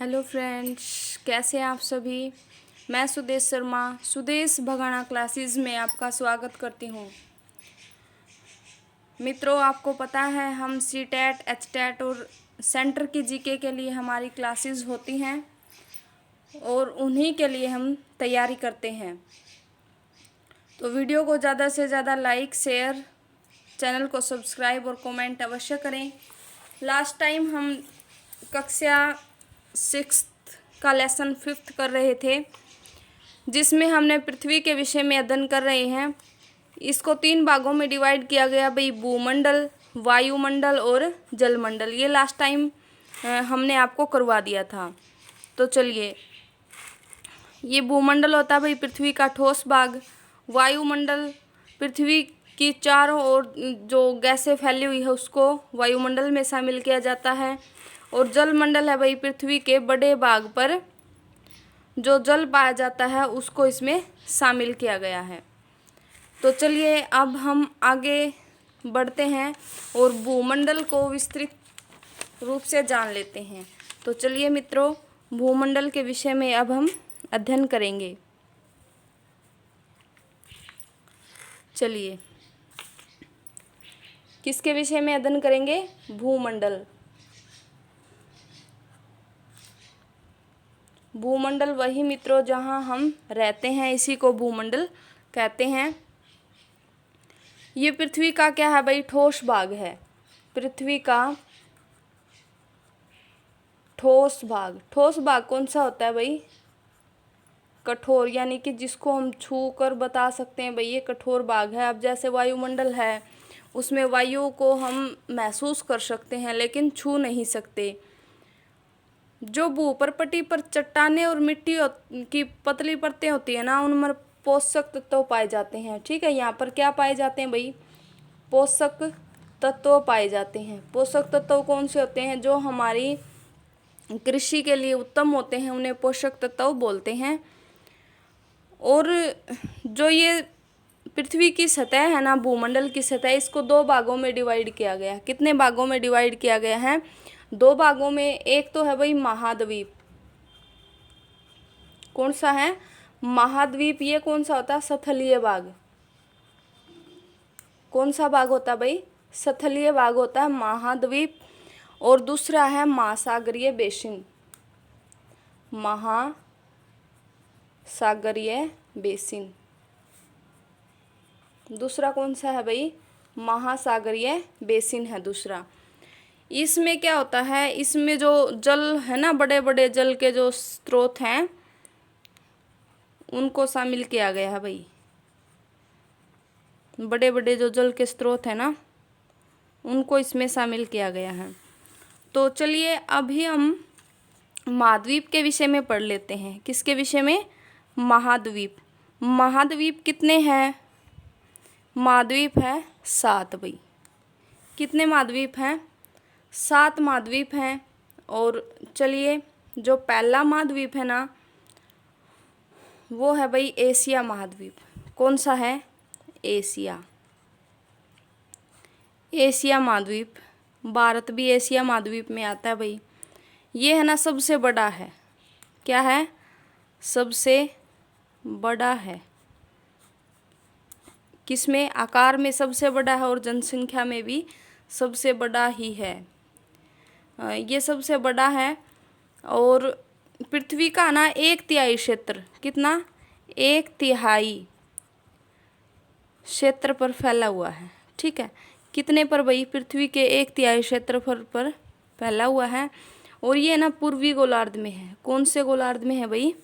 Hello friends, कैसे हैं आप सभी। मैं सुदेश शर्मा सुदेश भगाना क्लासेस में आपका स्वागत करती हूँ। मित्रों, आपको पता है हम सीटेट, एचटेट और सेंटर की जीके के लिए हमारी क्लासेस होती हैं और उन्हीं के लिए हम तैयारी करते हैं। तो वीडियो को ज़्यादा से ज़्यादा लाइक, शेयर, चैनल को सब्सक्राइब और कमेंट अवश्य करें। लास्ट टाइम हम कक्षा 6 का लेसन 5th कर रहे थे, जिसमें हमने पृथ्वी के विषय में अध्ययन कर रहे हैं। इसको 3 भागों में डिवाइड किया गया भाई, भूमंडल, वायुमंडल और जलमंडल। ये लास्ट टाइम हमने आपको करवा दिया था। तो चलिए, ये भूमंडल होता है भाई पृथ्वी का ठोस भाग। वायुमंडल पृथ्वी की चारों ओर जो गैसें फैली हुई है उसको वायुमंडल में शामिल किया जाता है। और जलमंडल है भाई पृथ्वी के बड़े भाग पर जो जल पाया जाता है उसको इसमें शामिल किया गया है। तो चलिए अब हम आगे बढ़ते हैं और भूमंडल को विस्तृत रूप से जान लेते हैं। तो चलिए मित्रों, भूमंडल के विषय में अब हम अध्ययन करेंगे। चलिए, किसके विषय में अध्ययन करेंगे? भूमंडल। भूमंडल वही मित्रों जहाँ हम रहते हैं, इसी को भूमंडल कहते हैं। ये पृथ्वी का क्या है भाई? ठोस भाग है। पृथ्वी का ठोस भाग। ठोस भाग कौन सा होता है भाई? कठोर, यानी कि जिसको हम छू कर बता सकते हैं भाई ये कठोर भाग है। अब जैसे वायुमंडल है, उसमें वायु को हम महसूस कर सकते हैं लेकिन छू नहीं सकते। जो भूपरपटी पर चट्टानें और मिट्टी की पतली परतें होती है ना, उनमें पोषक तत्व पाए जाते हैं। ठीक है, यहाँ पर क्या पाए जाते हैं भाई? पोषक तत्व पाए जाते हैं। पोषक तत्व कौन से होते हैं? जो हमारी कृषि के लिए उत्तम होते हैं, उन्हें पोषक तत्व बोलते हैं। और जो ये पृथ्वी की सतह है ना, भूमंडल की सतह, इसको 2 भागों में डिवाइड किया गया है। कितने भागों में डिवाइड किया गया है? 2 भागों में। एक तो है भाई महाद्वीप। कौन सा है? महाद्वीप। ये कौन सा होता है? स्थलीय भाग। कौन सा भाग होता है भाई? स्थलीय भाग होता है महाद्वीप। और दूसरा है महासागरीय बेसिन। महासागरीय बेसिन। दूसरा कौन सा है भाई? महासागरीय बेसिन है दूसरा। इसमें क्या होता है? इसमें जो जल है ना, बड़े बड़े जल के जो स्रोत हैं उनको शामिल किया गया है भाई। बड़े बड़े जो जल के स्रोत हैं ना, उनको इसमें शामिल किया गया है। तो चलिए अभी हम महाद्वीप के विषय में पढ़ लेते हैं। किसके विषय में? महाद्वीप। महाद्वीप कितने हैं? महाद्वीप है 7 भाई। कितने महाद्वीप हैं? 7 महाद्वीप हैं। और चलिए, जो पहला महाद्वीप है ना, वो है भाई एशिया महाद्वीप। कौन सा है? एशिया। एशिया महाद्वीप। भारत भी एशिया महाद्वीप में आता है भाई। ये है ना सबसे बड़ा है। क्या है? सबसे बड़ा है। किसमें? आकार में सबसे बड़ा है और जनसंख्या में भी सबसे बड़ा ही है। ये सबसे बड़ा है। और पृथ्वी का ना 1/3 क्षेत्र, कितना? 1/3 क्षेत्र पर फैला हुआ है। ठीक है, कितने पर भाई? पृथ्वी के 1/3 क्षेत्रफल पर फैला हुआ है। और ये ना पूर्वी गोलार्ध में है। कौन से गोलार्ध में है भाई?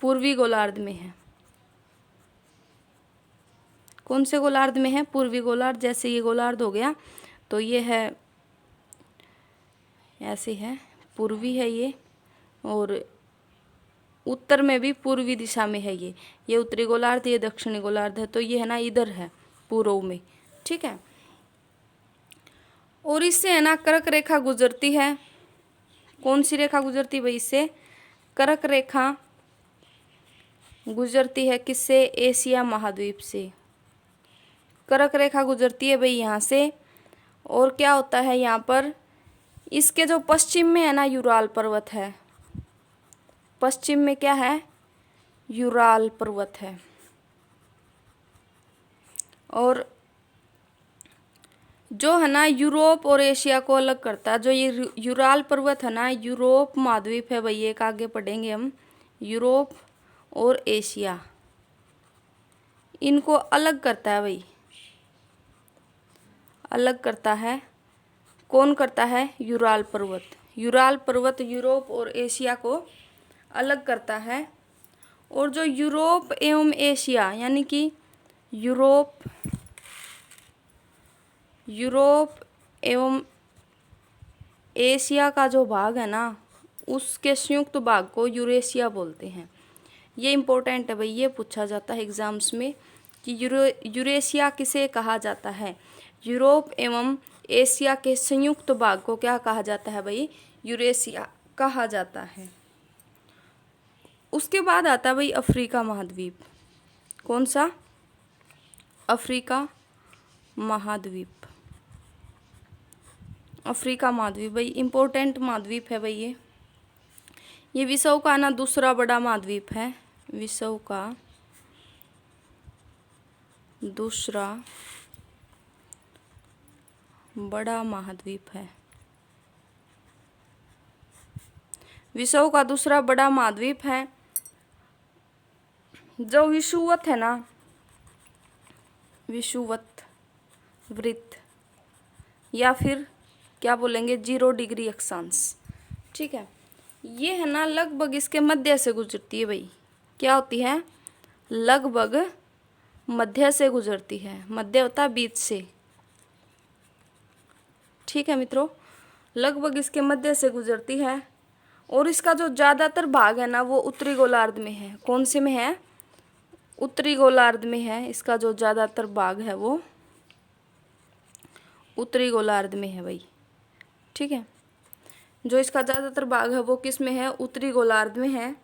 पूर्वी गोलार्ध में है। कौन से गोलार्ध में है? पूर्वी गोलार्ध। जैसे ये गोलार्ध हो गया तो ये है, ऐसे है, पूर्वी है ये। और उत्तर में भी पूर्वी दिशा में है ये उत्तरी गोलार्ध, ये दक्षिणी गोलार्ध है। तो ये है ना इधर है, पूर्व में। ठीक है, और इससे है ना कर्क रेखा गुजरती है। कौन सी रेखा गुजरती है भाई? इससे कर्क रेखा गुजरती है। किससे? एशिया महाद्वीप से कर्क रेखा गुजरती है भाई यहाँ से। और क्या होता है यहाँ पर? इसके जो पश्चिम में है ना यूराल पर्वत है, पश्चिम में क्या है, यूराल पर्वत है। और जो है ना यूरोप और एशिया को अलग करता है, जो ये यूराल पर्वत है ना, यूरोप महाद्वीप है भाई, एक आगे पढ़ेंगे हम, यूरोप और एशिया, इनको अलग करता है भाई, अलग करता है। कौन करता है, यूराल पर्वत। यूराल पर्वत यूरोप और एशिया को अलग करता है। और जो यूरोप एवं एशिया यानी कि यूरोप एवं एशिया का जो भाग है ना, उसके संयुक्त भाग को यूरेशिया बोलते हैं। ये इम्पोर्टेंट है भाई, ये पूछा जाता है एग्जाम्स में कि यूरेशिया किसे कहा जाता है। यूरोप एवं एशिया के संयुक्त भाग को क्या कहा जाता है भाई, यूरेशिया कहा जाता है। उसके बाद आता है भाई अफ्रीका महाद्वीप। कौन सा, अफ्रीका महाद्वीप। अफ्रीका महाद्वीप भाई इम्पोर्टेंट महाद्वीप है भाई। ये विश्व का ना दूसरा बड़ा महाद्वीप है, विश्व का दूसरा बड़ा महाद्वीप है, विश्व का दूसरा बड़ा महाद्वीप है। जो विषुवत है ना, विषुवत वृत्त, या फिर क्या बोलेंगे 0 डिग्री अक्षांश, ठीक है। ये है ना लगभग इसके मध्य से गुजरती है भाई। क्या होती है, लगभग मध्य से गुजरती है, मध्य होता है बीच से, ठीक है मित्रों, लगभग इसके मध्य से गुजरती है। और इसका जो ज़्यादातर भाग है ना वो उत्तरी गोलार्ध में है। कौन से में है, उत्तरी गोलार्ध में है। इसका जो ज़्यादातर भाग है वो उत्तरी गोलार्ध में है भाई, ठीक है। जो इसका ज़्यादातर भाग है वो किस में है, उत्तरी गोलार्ध में है।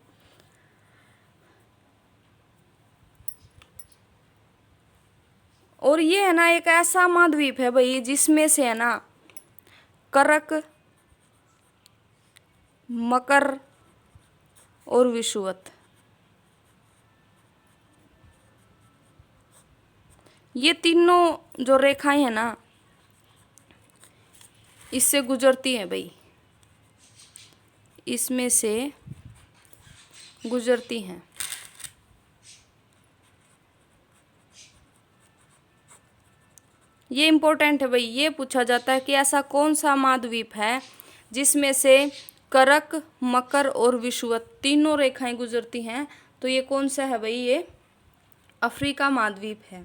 और ये है ना एक ऐसा महाद्वीप है भाई जिसमें से है ना करक, मकर और विषुवत, ये तीनों जो रेखाएं हैं ना इससे गुजरती हैं भाई, इसमें से गुजरती हैं। ये इम्पोर्टेंट है भाई, ये पूछा जाता है कि ऐसा कौन सा महाद्वीप है जिसमें से करक, मकर और विषुवत तीनों रेखाएं गुजरती हैं। तो ये कौन सा है भाई, ये अफ्रीका महाद्वीप है।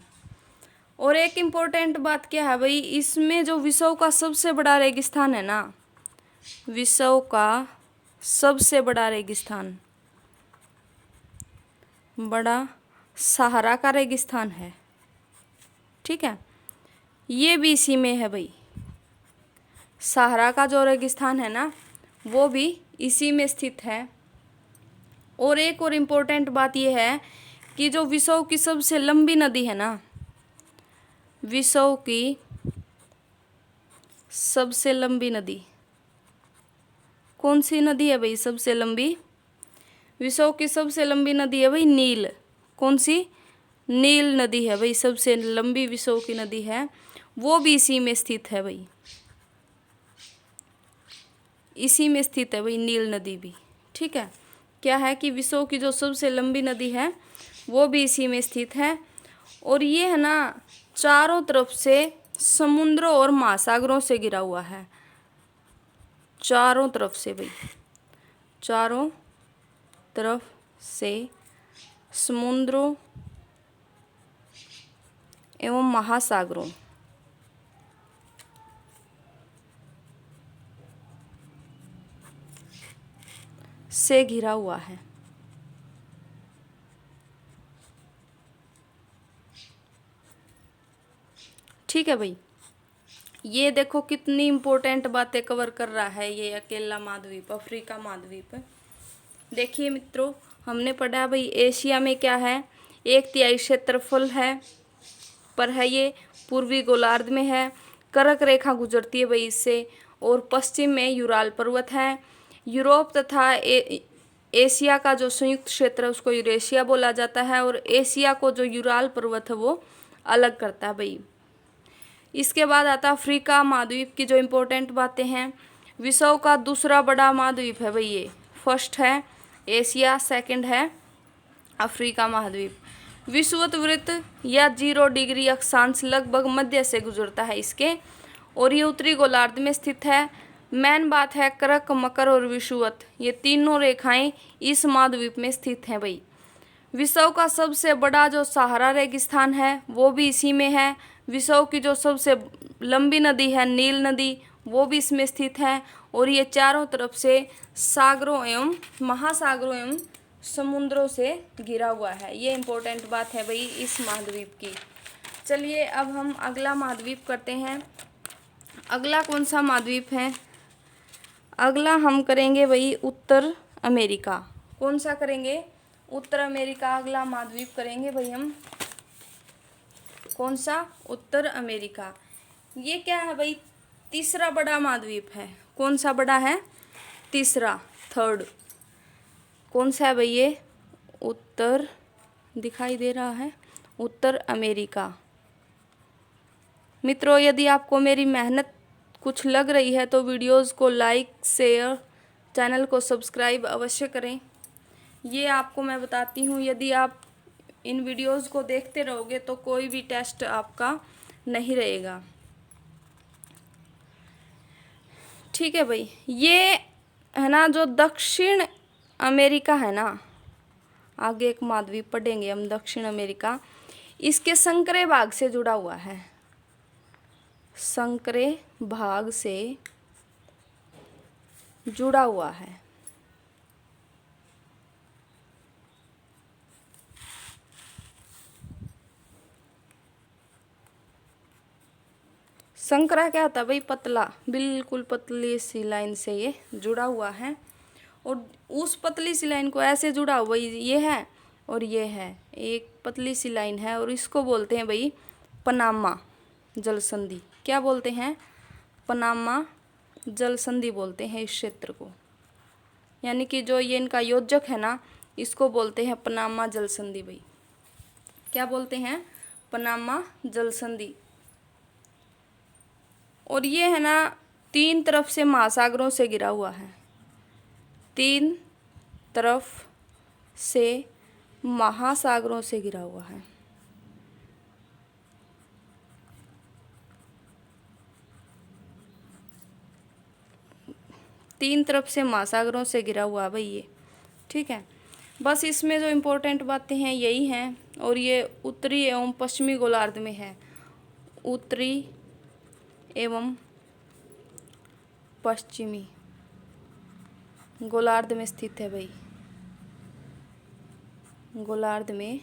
और एक इम्पोर्टेंट बात क्या है भाई, इसमें जो विश्व का सबसे बड़ा रेगिस्तान है ना, विश्व का सबसे बड़ा रेगिस्तान, बड़ा सहारा का रेगिस्तान है, ठीक है। ये भी इसी में है भाई, सहारा का जो रेगिस्तान है ना वो भी इसी में स्थित है। और एक और इम्पोर्टेंट बात ये है कि जो विश्व की सबसे लंबी नदी है ना, विश्व की सबसे लंबी नदी कौन सी नदी है भाई, सबसे लंबी, विश्व की सबसे लंबी नदी है भाई नील। कौन सी, नील नदी है भाई, सबसे लंबी विश्व की नदी है, वो भी इसी में स्थित है भाई, इसी में स्थित है भाई नील नदी भी, ठीक है। क्या है कि विश्व की जो सबसे लंबी नदी है वो भी इसी में स्थित है। और ये है ना चारों तरफ से समुद्रों और महासागरों से घिरा हुआ है, चारों तरफ से भाई, चारों तरफ से समुद्रों एवं महासागरों से घिरा हुआ है। ठीक है भाई, ये देखो कितनी इम्पोर्टेंट बातें कवर कर रहा है ये अकेला महाद्वीप, अफ्रीका महाद्वीप। देखिए मित्रों, हमने पढ़ा भाई एशिया में क्या है, 1/3 क्षेत्रफल है पर है ये पूर्वी गोलार्ध में है, कर्क रेखा गुजरती है भाई इससे। और पश्चिम में यूराल पर्वत है। यूरोप तथा एशिया का जो संयुक्त क्षेत्र है उसको यूरेशिया बोला जाता है, और एशिया को जो यूराल पर्वत है वो अलग करता है भाई। इसके बाद आता है अफ्रीका महाद्वीप की जो इम्पोर्टेंट बातें हैं। विश्व का दूसरा बड़ा महाद्वीप है भाई ये। फर्स्ट है एशिया, सेकंड है अफ्रीका महाद्वीप। विषुवत वृत्त या 0 डिग्री अक्षांश लगभग मध्य से गुजरता है इसके, और ये उत्तरी गोलार्ध में स्थित है। मेन बात है कर्क, मकर और विषुवत, ये तीनों रेखाएं इस महाद्वीप में स्थित हैं भाई। विश्व का सबसे बड़ा जो सहारा रेगिस्तान है वो भी इसी में है। विश्व की जो सबसे लंबी नदी है नील नदी, वो भी इसमें स्थित है, और ये चारों तरफ से सागरों एवं महासागरों एवं समुद्रों से घिरा हुआ है। ये इम्पोर्टेंट बात है भाई इस महाद्वीप की। चलिए अब हम अगला महाद्वीप करते हैं। अगला कौन सा महाद्वीप है? अगला हम करेंगे भाई उत्तर अमेरिका। कौन सा करेंगे? उत्तर अमेरिका अगला महाद्वीप करेंगे भाई हम। कौन सा? उत्तर अमेरिका। ये क्या है भाई? तीसरा बड़ा महाद्वीप है। कौन सा बड़ा है? तीसरा, थर्ड। कौन सा है भाई ये? उत्तर, दिखाई दे रहा है, उत्तर अमेरिका। मित्रों, यदि आपको मेरी मेहनत कुछ लग रही है तो वीडियोस को लाइक, शेयर, चैनल को सब्सक्राइब अवश्य करें। ये आपको मैं बताती हूँ, यदि आप इन वीडियोस को देखते रहोगे तो कोई भी टेस्ट आपका नहीं रहेगा। ठीक है भाई। ये है ना जो दक्षिण अमेरिका है ना, आगे एक महाद्वीप पढ़ेंगे हम दक्षिण अमेरिका, इसके संकरे भाग से जुड़ा हुआ है। संकरे भाग से जुड़ा हुआ है। संकरा क्या होता है भाई? पतला, बिल्कुल पतली सी लाइन से ये जुड़ा हुआ है, और उस पतली सी लाइन को ऐसे जुड़ा हुआ ये है, और ये है एक पतली सी लाइन है, और इसको बोलते हैं भाई पनामा जल संधि। क्या बोलते हैं? पनामा जल संधि बोलते हैं इस क्षेत्र को। यानी कि जो ये इनका योजक है ना, इसको बोलते हैं पनामा जल संधि भाई। क्या बोलते हैं? पनामा जल संधि। और ये है ना 3 तरफ से महासागरों से घिरा हुआ है। 3 तरफ से महासागरों से घिरा हुआ है। तीन तरफ से महासागरों से घिरा हुआ भाई ये। ठीक है, बस इसमें जो इम्पोर्टेंट बातें हैं यही हैं, और ये उत्तरी एवं पश्चिमी गोलार्ध में है। उत्तरी एवं पश्चिमी गोलार्ध में स्थित है भाई। गोलार्ध में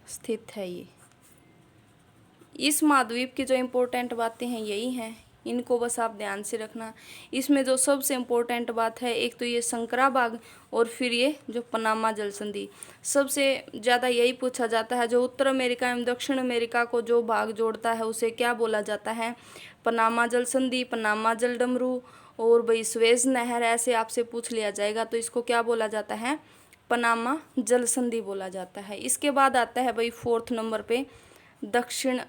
स्थित है ये। इस महाद्वीप की जो इम्पोर्टेंट बातें हैं यही हैं, इनको बस आप ध्यान से रखना। इसमें जो सबसे इम्पोर्टेंट बात है, एक तो ये संकरा भाग, और फिर ये जो पनामा जल संधि। सबसे ज़्यादा यही पूछा जाता है, जो उत्तर अमेरिका एवं दक्षिण अमेरिका को जो भाग जोड़ता है उसे क्या बोला जाता है? पनामा जल संधि, पनामा जल डमरू, और भाई स्वेज नहर, ऐसे आपसे पूछ लिया जाएगा तो इसको क्या बोला जाता है? पनामा जल संधि बोला जाता है। इसके बाद आता है भाई 4th नंबर पे दक्षिण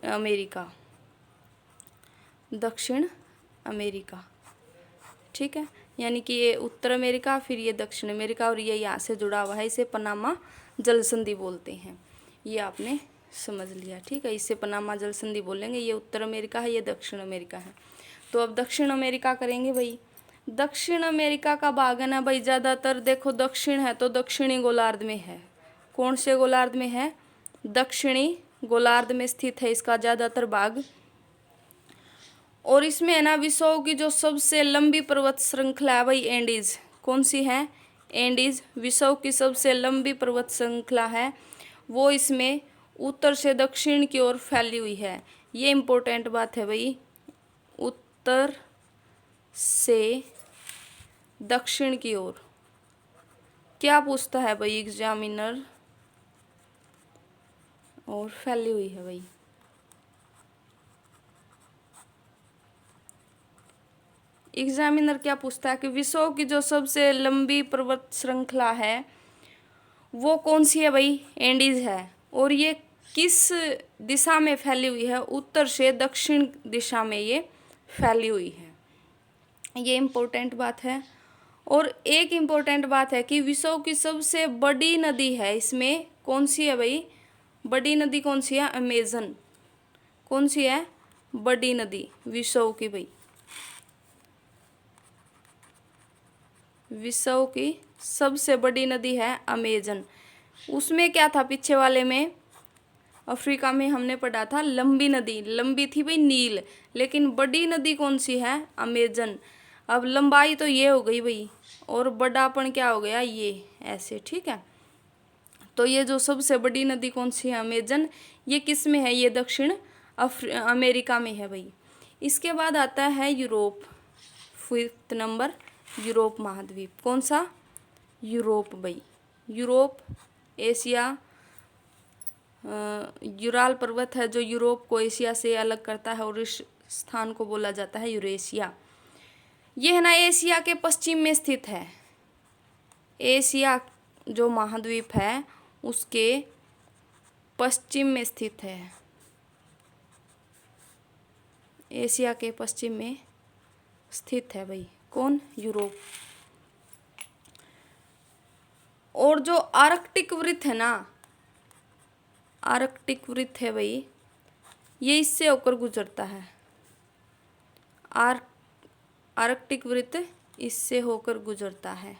अमेरिका। दक्षिण अमेरिका, ठीक है, यानी कि ये उत्तर अमेरिका, फिर ये दक्षिण अमेरिका, और ये यहाँ से जुड़ा हुआ है, इसे पनामा जल संधि बोलते हैं। ये आपने समझ लिया, ठीक है। इसे पनामा जल संधि बोलेंगे। ये उत्तर अमेरिका है, ये दक्षिण अमेरिका है। तो अब दक्षिण अमेरिका करेंगे भाई। दक्षिण अमेरिका का भाग है ना भाई, ज़्यादातर देखो दक्षिण है तो दक्षिणी गोलार्ध में है। कौन से गोलार्ध में है? दक्षिणी गोलार्ध में स्थित है इसका ज़्यादातर भाग। और इसमें है ना विश्व की जो सबसे लंबी पर्वत श्रृंखला है भाई एंडीज। कौन सी है? एंडीज विश्व की सबसे लंबी पर्वत श्रृंखला है, वो इसमें उत्तर से दक्षिण की ओर फैली हुई है। ये इम्पोर्टेंट बात है भाई, उत्तर से दक्षिण की ओर। क्या पूछता है भाई एग्जामिनर? और फैली हुई है भाई। एग्जामिनर क्या पूछता है कि विश्व की जो सबसे लंबी पर्वत श्रृंखला है वो कौन सी है भाई? एंडीज है। और ये किस दिशा में फैली हुई है? उत्तर से दक्षिण दिशा में ये फैली हुई है। ये इम्पोर्टेंट बात है। और एक इम्पोर्टेंट बात है कि विश्व की सबसे बड़ी नदी है, इसमें कौन सी है भाई? बड़ी नदी कौन सी है? अमेजन। कौन सी है बड़ी नदी विश्व की भाई? विश्व की सबसे बड़ी नदी है अमेजन। उसमें क्या था पीछे वाले में? अफ्रीका में हमने पढ़ा था लंबी नदी, लंबी थी भाई नील, लेकिन बड़ी नदी कौन सी है? अमेजन। अब लंबाई तो ये हो गई भाई, और बड़ापन क्या हो गया? ये ऐसे, ठीक है। तो ये जो सबसे बड़ी नदी कौन सी है? अमेजन। ये किस में है? ये दक्षिण अमेरिका में है भाई। इसके बाद आता है यूरोप। 5th नंबर यूरोप महाद्वीप। कौन सा? यूरोप भाई। यूरोप एशिया, यूराल पर्वत है जो यूरोप को एशिया से अलग करता है, और इस स्थान को बोला जाता है यूरेशिया। ये है ना एशिया के पश्चिम में स्थित है। एशिया जो महाद्वीप है उसके पश्चिम में स्थित है। एशिया के पश्चिम में स्थित है भाई। कौन? यूरोप। और जो आर्कटिक वृत्त है ना, आर्कटिक वृत्त है भाई, ये इससे होकर गुजरता है। आर्कटिक वृत्त इससे होकर गुजरता है।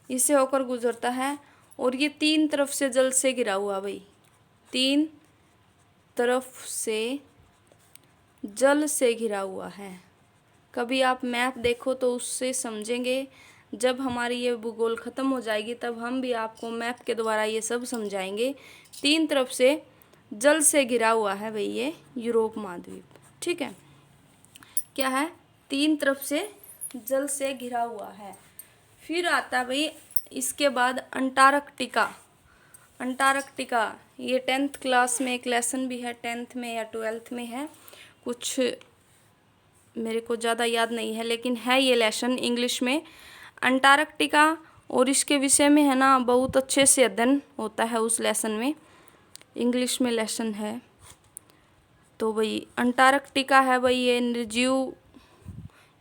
इससे होकर गुजरता है, और ये 3 तरफ से जल से घिरा हुआ भाई। 3 तरफ से जल से घिरा हुआ है। कभी आप मैप देखो तो उससे समझेंगे। जब हमारी ये भूगोल ख़त्म हो जाएगी तब हम भी आपको मैप के द्वारा ये सब समझाएंगे। 3 तरफ से जल से घिरा हुआ है भाई ये यूरोप महाद्वीप, ठीक है। क्या है? 3 तरफ से जल से घिरा हुआ है। फिर आता भाई इसके बाद अंटार्कटिका। अंटार्कटिका ये 10th क्लास में एक लेसन भी है, 10th में या 12th में है, कुछ मेरे को ज़्यादा याद नहीं है, लेकिन है ये लेसन इंग्लिश में अंटार्कटिका। और इसके विषय में है ना बहुत अच्छे से अध्ययन होता है उस लेसन में, इंग्लिश में लेसन है। तो भाई अंटार्कटिका है भाई, ये निर्जीव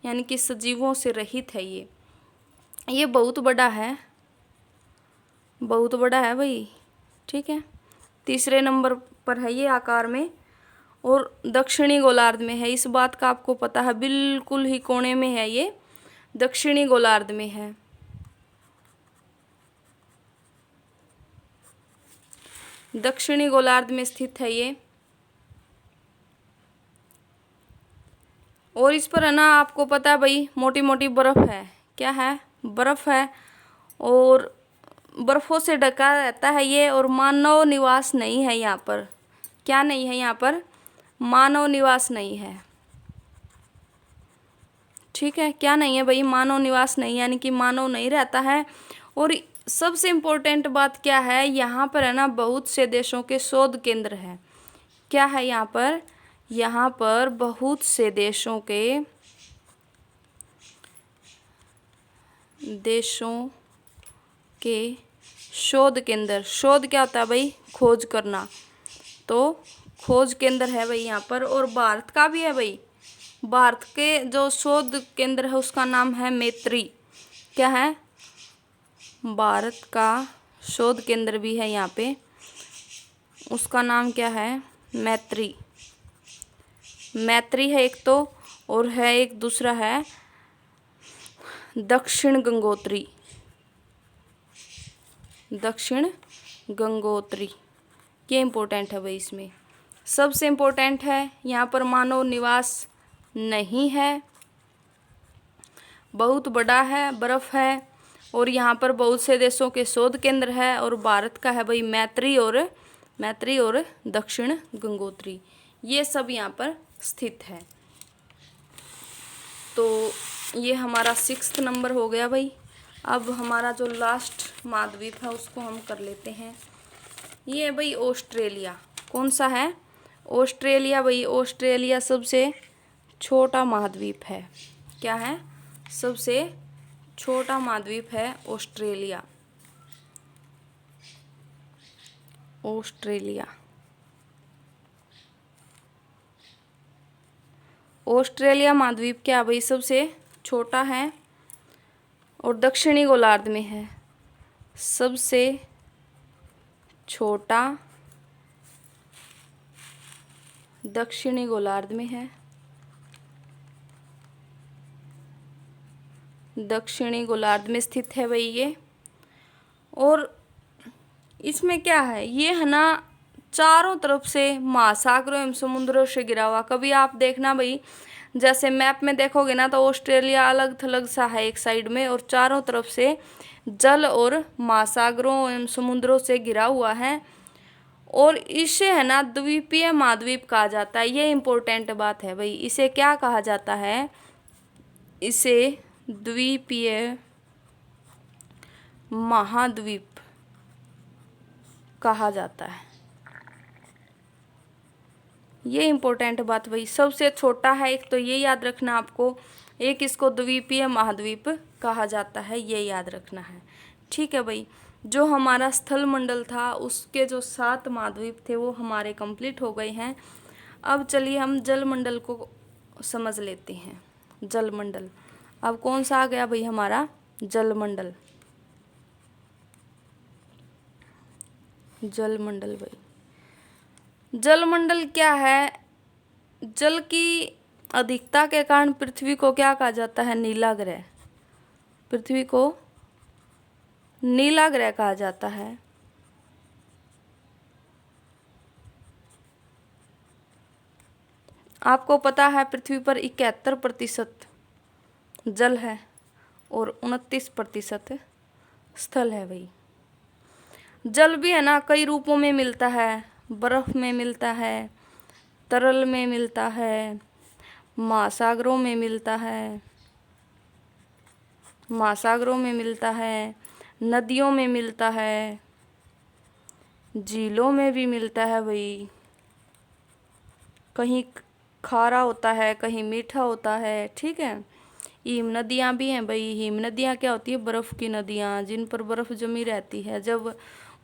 यानी कि सजीवों से रहित है। ये बहुत बड़ा है, बहुत बड़ा है भाई, ठीक है। 3रे नंबर पर है ये आकार में, और दक्षिणी गोलार्ध में है। इस बात का आपको पता है, बिल्कुल ही कोने में है ये, दक्षिणी गोलार्ध में है। दक्षिणी गोलार्ध में स्थित है ये। और इस पर है ना आपको पता है भाई मोटी मोटी बर्फ है। क्या है? बर्फ है, और बर्फों से ढका रहता है ये, और मानव निवास नहीं है यहाँ पर। क्या नहीं है यहाँ पर? मानव निवास नहीं है, ठीक है। क्या नहीं है भाई? मानव निवास नहीं, यानी कि मानव नहीं रहता है। और सबसे इम्पोर्टेंट बात क्या है, यहाँ पर है ना बहुत से देशों के शोध केंद्र है। क्या है यहाँ पर? यहाँ पर बहुत से देशों के शोध केंद्र। शोध क्या होता है भाई? खोज करना। तो खोज केंद्र है भाई यहाँ पर, और भारत का भी है भाई। भारत के जो शोध केंद्र है उसका नाम है मैत्री। क्या है? भारत का शोध केंद्र भी है यहाँ पे, उसका नाम क्या है? मैत्री। मैत्री है एक तो, और है एक दूसरा है दक्षिण गंगोत्री। दक्षिण गंगोत्री ये इम्पोर्टेंट है भाई। इसमें सबसे इम्पोर्टेंट है, यहाँ पर मानव निवास नहीं है, बहुत बड़ा है, बर्फ़ है, और यहाँ पर बहुत से देशों के शोध केंद्र है, और भारत का है भाई मैत्री और दक्षिण गंगोत्री, ये सब यहाँ पर स्थित है। तो ये हमारा 6th नंबर हो गया भाई। अब हमारा जो लास्ट महाद्वीप है उसको हम कर लेते हैं। ये है भाई ऑस्ट्रेलिया। कौन सा है? ऑस्ट्रेलिया। भाई ऑस्ट्रेलिया सबसे छोटा महाद्वीप है। क्या है? सबसे छोटा महाद्वीप है ऑस्ट्रेलिया। ऑस्ट्रेलिया। ऑस्ट्रेलिया महाद्वीप क्या भाई सबसे छोटा है और दक्षिणी गोलार्ध में है। सबसे छोटा दक्षिणी गोलार्ध में है। दक्षिणी गोलार्ध में स्थित है भाई ये। और इसमें क्या है, ये है ना चारों तरफ से महासागरों एवं समुद्रों से घिरा हुआ। कभी आप देखना भाई, जैसे मैप में देखोगे ना तो ऑस्ट्रेलिया अलग थलग सा है एक साइड में, और चारों तरफ से जल और महासागरों एवं समुद्रों से घिरा हुआ है। और इसे है ना द्वीपीय महाद्वीप कहा जाता है। ये इम्पोर्टेंट बात है भाई, इसे क्या कहा जाता है? इसे द्वीपीय महाद्वीप कहा जाता है। ये इम्पोर्टेंट बात भाई, सबसे छोटा है एक, तो ये याद रखना आपको। एक इसको द्वीपीय महाद्वीप कहा जाता है, ये याद रखना है। ठीक है भाई, जो हमारा स्थल मंडल था उसके जो 7 महाद्वीप थे वो हमारे कंप्लीट हो गए हैं। अब चलिए हम जल मंडल को समझ लेते हैं। जल मंडल अब कौन सा आ गया भाई हमारा? जल मंडल। जल मंडल भाई, जल मंडल क्या है? जल की अधिकता के कारण पृथ्वी को क्या कहा जाता है? नीला ग्रह। पृथ्वी को नीला ग्रह कहा जाता है। आपको पता है पृथ्वी पर 71% जल है और 29% स्थल है भाई। जल भी है ना कई रूपों में मिलता है। बर्फ में मिलता है, तरल में मिलता है, महासागरों में मिलता है, महासागरों में मिलता है, नदियों में मिलता है, झीलों में भी मिलता है भाई। कहीं खारा होता है, कहीं मीठा होता है। ठीक है, हिम नदियाँ भी हैं भाई। हिम नदियाँ क्या होती है? बर्फ़ की नदियाँ, जिन पर बर्फ़ जमी रहती है। जब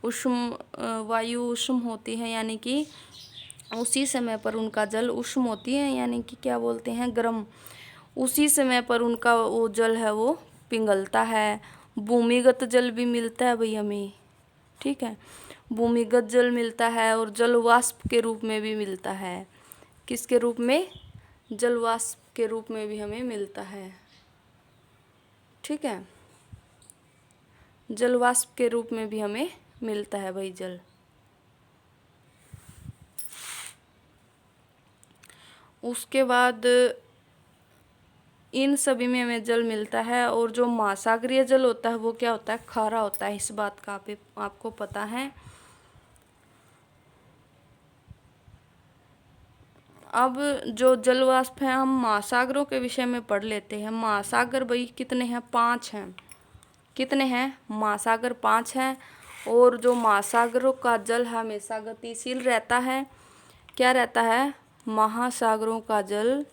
उष्ण वायु उष्ण होती है, यानी कि उसी समय पर उनका जल उष्ण होती है, यानी कि क्या बोलते हैं, गर्म। उसी समय पर उनका वो जल है वो पिघलता है। भूमिगत जल भी मिलता है भाई हमें। ठीक है, भूमिगत जल मिलता है और जल वाष्प के रूप में भी मिलता है। किसके रूप में? जल वाष्प के रूप में भी हमें मिलता है। ठीक है, जल वाष्प के रूप में भी हमें मिलता है भाई जल। उसके बाद इन सभी में हमें जल मिलता है। और जो महासागरीय जल होता है वो क्या होता है? खारा होता है। इस बात का आपको पता है। अब जो जल वाष्प है, हम महासागरों के विषय में पढ़ लेते हैं। महासागर भाई कितने हैं? 5 हैं। कितने हैं? महासागर 5 हैं। और जो महासागरों का जल हमेशा गतिशील रहता है। क्या रहता है? महासागरों का जल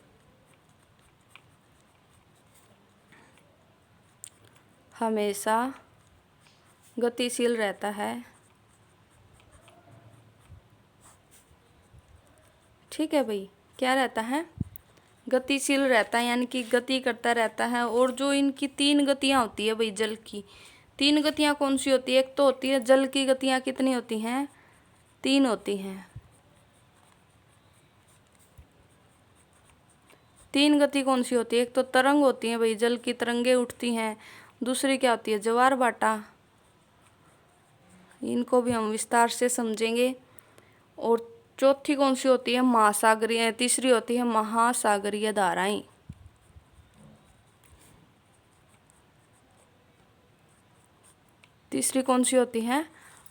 हमेशा गतिशील रहता है। ठीक है भाई, क्या रहता है? गतिशील रहता है, यानी कि गति करता रहता है। और जो इनकी 3 गतियाँ होती है भाई जल की, 3 गतियाँ कौन सी होती है? एक तो होती है जल की गतियाँ कितनी होती हैं? 3 होती हैं। 3 गति कौन सी होती है? एक तो तरंग होती है भाई, जल की तरंगे उठती हैं। दूसरी क्या होती है? ज्वार भाटा। इनको भी हम विस्तार से समझेंगे। और चौथी कौन सी होती है? महासागरीय। तीसरी होती है महासागरीय धाराएं। तीसरी कौन सी होती है?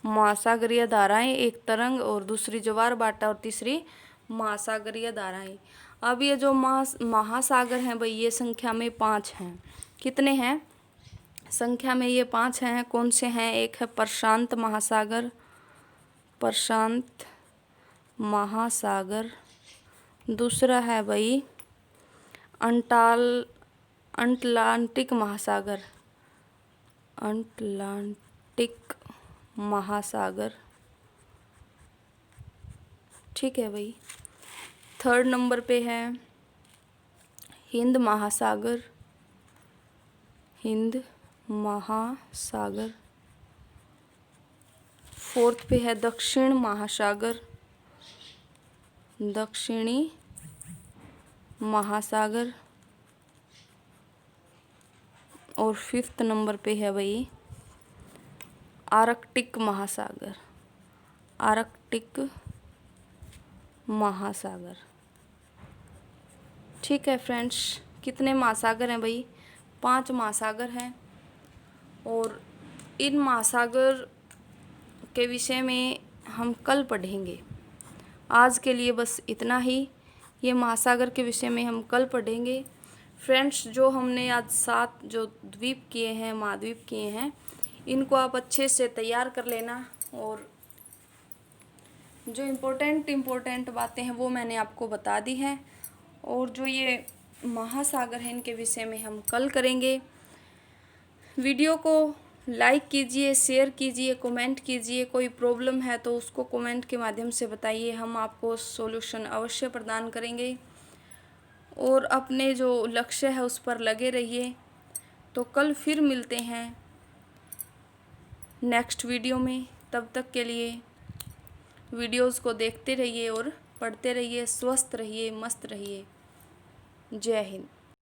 महासागरीय धाराएं। एक तरंग और दूसरी ज्वार भाटा और तीसरी महासागरीय धाराएं। अब ये जो महासागर हैं भाई, ये संख्या में 5 हैं। कितने हैं? संख्या में ये 5 हैं। कौन से हैं? एक है प्रशांत महासागर। प्रशांत महासागर। दूसरा है भाई अटलांटिक महासागर, अटलांटिक महासागर। ठीक है भाई। थर्ड नंबर पे है हिंद महासागर, हिंद महासागर। फोर्थ पे है दक्षिण महासागर, दक्षिणी महासागर। और फिफ्थ नंबर पे है भाई आर्कटिक महासागर, आर्कटिक महासागर। ठीक है फ्रेंड्स, कितने महासागर हैं भाई? 5 महासागर हैं। और इन महासागर के विषय में हम कल पढ़ेंगे। आज के लिए बस इतना ही। ये महासागर के विषय में हम कल पढ़ेंगे। फ्रेंड्स, जो हमने आज 7 जो द्वीप किए हैं, महाद्वीप किए हैं, इनको आप अच्छे से तैयार कर लेना। और जो इम्पोर्टेंट बातें हैं वो मैंने आपको बता दी हैं। और जो ये महासागर हैं इनके विषय में हम कल करेंगे। वीडियो को लाइक कीजिए, शेयर कीजिए, कमेंट कीजिए। कोई प्रॉब्लम है तो उसको कमेंट के माध्यम से बताइए, हम आपको सॉल्यूशन अवश्य प्रदान करेंगे। और अपने जो लक्ष्य है उस पर लगे रहिए। तो कल फिर मिलते हैं नेक्स्ट वीडियो में। तब तक के लिए वीडियोज़ को देखते रहिए और पढ़ते रहिए। स्वस्थ रहिए, मस्त रहिए। जय हिंद।